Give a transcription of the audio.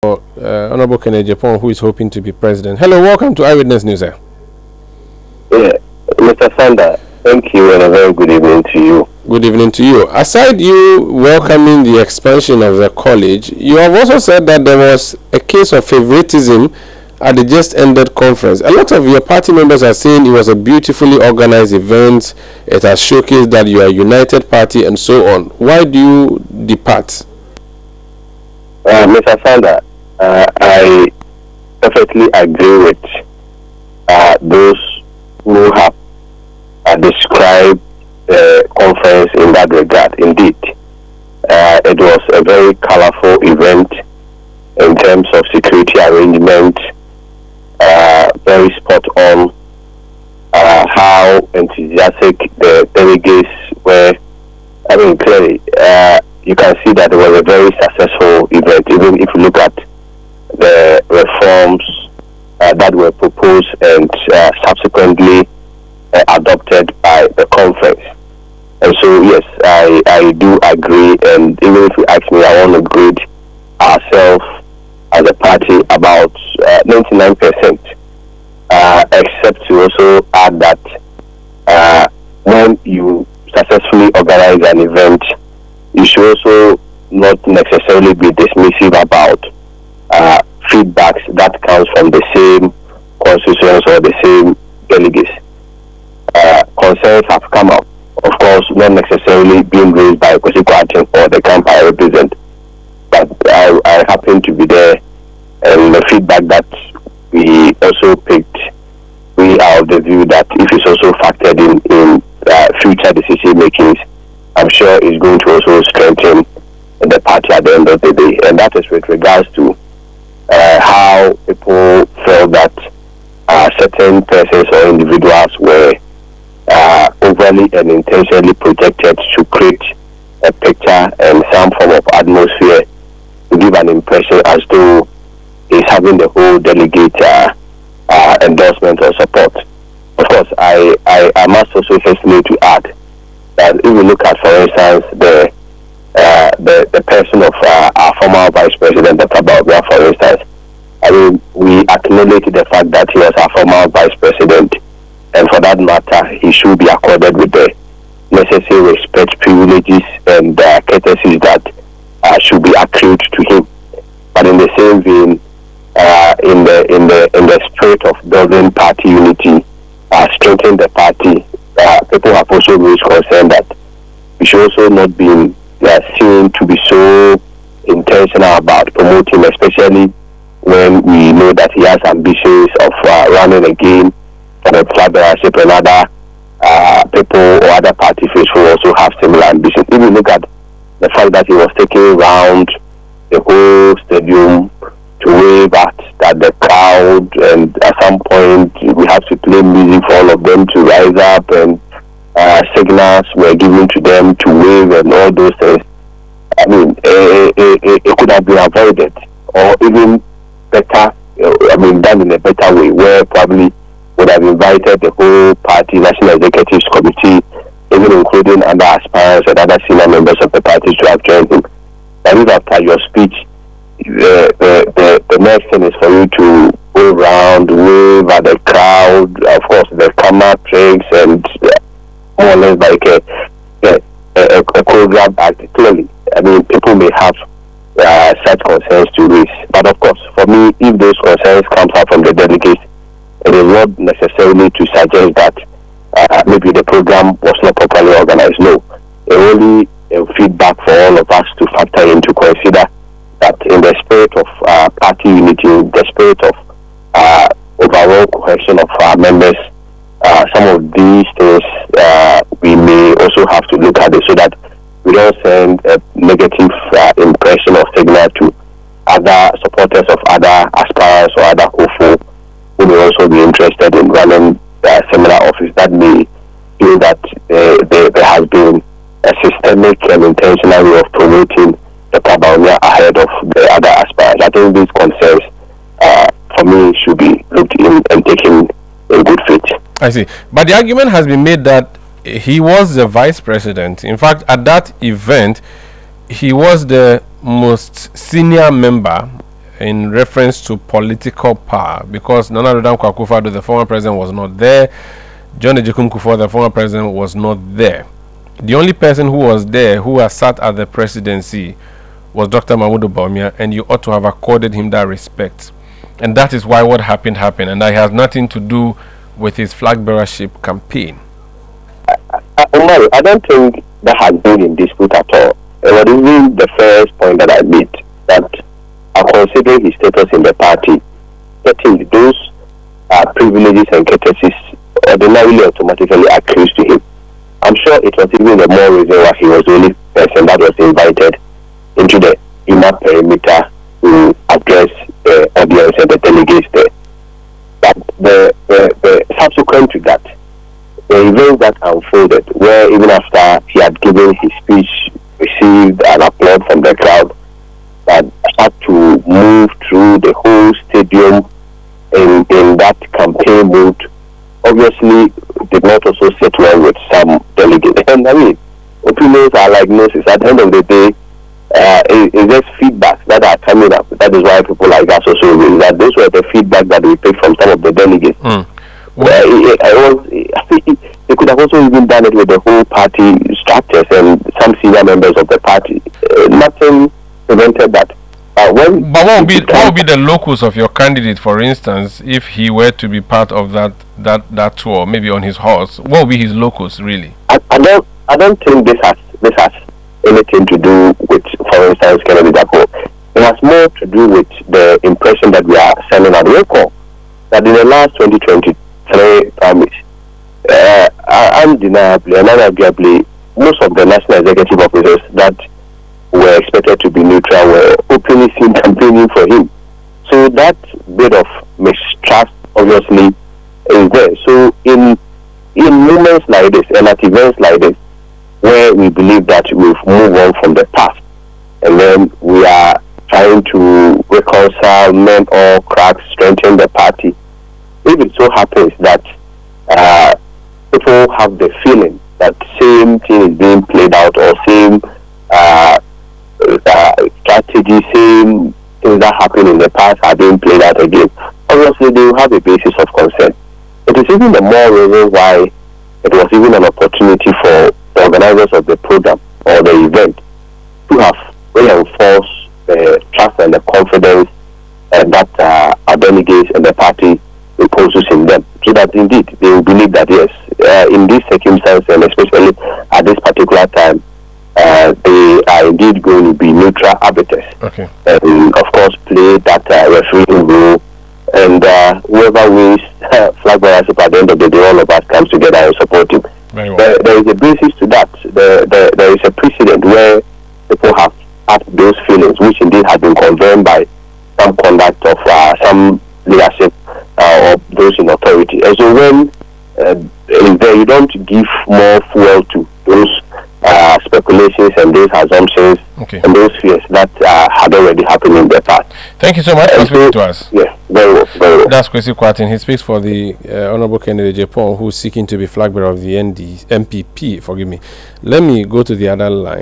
Honorable Kennedy Japan, who is hoping to be president. Hello, welcome to Eyewitness News, sir. Yeah, Mr. Sander, thank you and a very good evening to you. Good evening to you. Aside you welcoming the expansion of the college, you have also said that there was a case of favoritism at the just ended conference. A lot of your party members are saying it was a beautifully organized event. It has showcased that you are a united party and so on. Why do you depart? Mr. Sander, I perfectly agree with those who have described the conference in that regard. Indeed, it was a very colorful event in terms of security arrangement, very spot on, how enthusiastic the delegates were. I mean, clearly, you can see that it was a very successful event, even if you look at the reforms that were proposed and subsequently adopted by the conference. And so, yes, I do agree, and even if you ask me, I want to grade ourselves as a party about 99%, except to also add that when you successfully organize an event, you should also not necessarily be dismissive about feedbacks that comes from the same constituents or the same delegates. Concerns have come up, of course, not necessarily being raised by Kwarteng or the camp I represent, but I happen to be there, and the feedback that we also picked, we are of the view that if it's also factored in future decision makings, I'm sure it's going to also strengthen the party at the end of the day. And that is with regards to how people felt that certain persons or individuals were overly and intentionally projected to create a picture and some form of atmosphere to give an impression as though he's having the whole delegate endorsement or support. Of course, I must also hasten to add that if we look at, for instance, the person of our former Vice President, Dr. Bawumia, for instance, I mean, we acknowledge the fact that he was our former Vice President, and for that matter, he should be accorded with the necessary respect, privileges, and courtesies that should be accrued to him. But in the same vein, in the spirit of building party unity, strengthening the party, people have also raised concern that we should also not be seen to be so intentional about promoting, especially when we know that he has ambitions of running again for the flag bearership, and other people or other party faithful also have similar ambitions. If you look at the fact that he was taking around the whole stadium to wave at the crowd, and at some point we have to play music for all of them to rise up, and signals were given to them to wave and all those things. I mean, it could have been avoided, or even better, done in a better way, where probably would have invited the whole party, National Executives Committee, even including other aspirants and other senior members of the party to have joined him. And if after your speech, the next thing is for you to go around, wave at the crowd, of course, the camera tricks, and more or less like a choreographed act. Clearly, I mean, people may have such concerns to raise. But of course, for me, if those concerns come out from the delegates, it is not necessarily to suggest that maybe the program was not properly organized. No, it only feedback for all of us to factor in, to consider that in the spirit of party unity, in the spirit of overall cohesion of our members, some of these things we may also have to look at it, so that we don't send a negative impression or signal to other supporters of other aspirants or other hopeful who may also be interested in running similar office, that may feel that there has been a systemic and intentional way of promoting the Bawumia ahead of the other aspirants. I think these concerns, for me, should be looked in and taken in good faith. I see. But the argument has been made that he was the vice president. In fact, at that event, he was the most senior member in reference to political power, because Nana Addo Dankwa Akufo-Addo, the former president, was not there. John Ejikun Kufuor, the former president, was not there. The only person who was there, who has sat at the presidency, was Dr. Mahmoud Bawumia, and you ought to have accorded him that respect. And that is why what happened, and that has nothing to do with his flag bearership campaign. Omar, I don't think that has been in dispute at all. And what is really the first point that I made, that considering his status in the party, getting those privileges and courtesies ordinarily automatically accrues to him. I'm sure it was even the more reason why he was the only person that was invited into the inner perimeter to address the audience and the delegates there. But the subsequent to that, the events that unfolded, where even after he had given his speech, received an applause from the crowd, that had to move through the whole stadium in that campaign mode, obviously did not also sit well with some delegates. And I mean, opinions are like noses. At the end of the day, it's just feedback that are coming up. That is why people like us also realize that those were the feedback that we picked from some of the delegates. They could have also even done it with the whole party structures and some senior members of the party. Nothing prevented that. But what would be the locus of your candidate, for instance, if he were to be part of that tour, maybe on his horse? What would be his locus, really? I don't think this has anything to do with, for instance, Kennedy Dapo. It has more to do with the impression that we are sending out. Recall that in the last 2023 primaries, undeniably and unarguably, most of the national executive officers that were expected to be neutral were openly seen campaigning for him. So that bit of mistrust obviously is there. So in moments like this and at events like this, where we believe that we've moved on from the past, and then we are trying to reconcile, mend all cracks, strengthen the party, if it so happens that people have the feeling that same thing is being played out, or same strategy, same things that happened in the past are being played out again, obviously they will have a basis of concern. It is even the more reason why it was even an opportunity for the organizers of the program or the event to have reinforced the trust and the confidence that our delegates and the party reposes in them, so that indeed they will believe that yes, in this circumstance and especially at this particular time, they are indeed going to be neutral arbiters. Okay. And of course play that refereeing role, and whoever wins flag bearership at the end of the day, all of us comes together and support him. Very well. There is a basis to that. There is a precedent where people have had those feelings, which indeed have been confirmed by some conduct of some leadership or those in authority. And so when you don't give more fuel to those speculations and those assumptions and those fears that had already happened in the past. Thank you so much for speaking to us. Yes, very well, very well. That's Kwasi Kwarteng. He speaks for the Honorable Kennedy Japan, who is seeking to be flag bearer of the MPP. Forgive me. Let me go to the other line.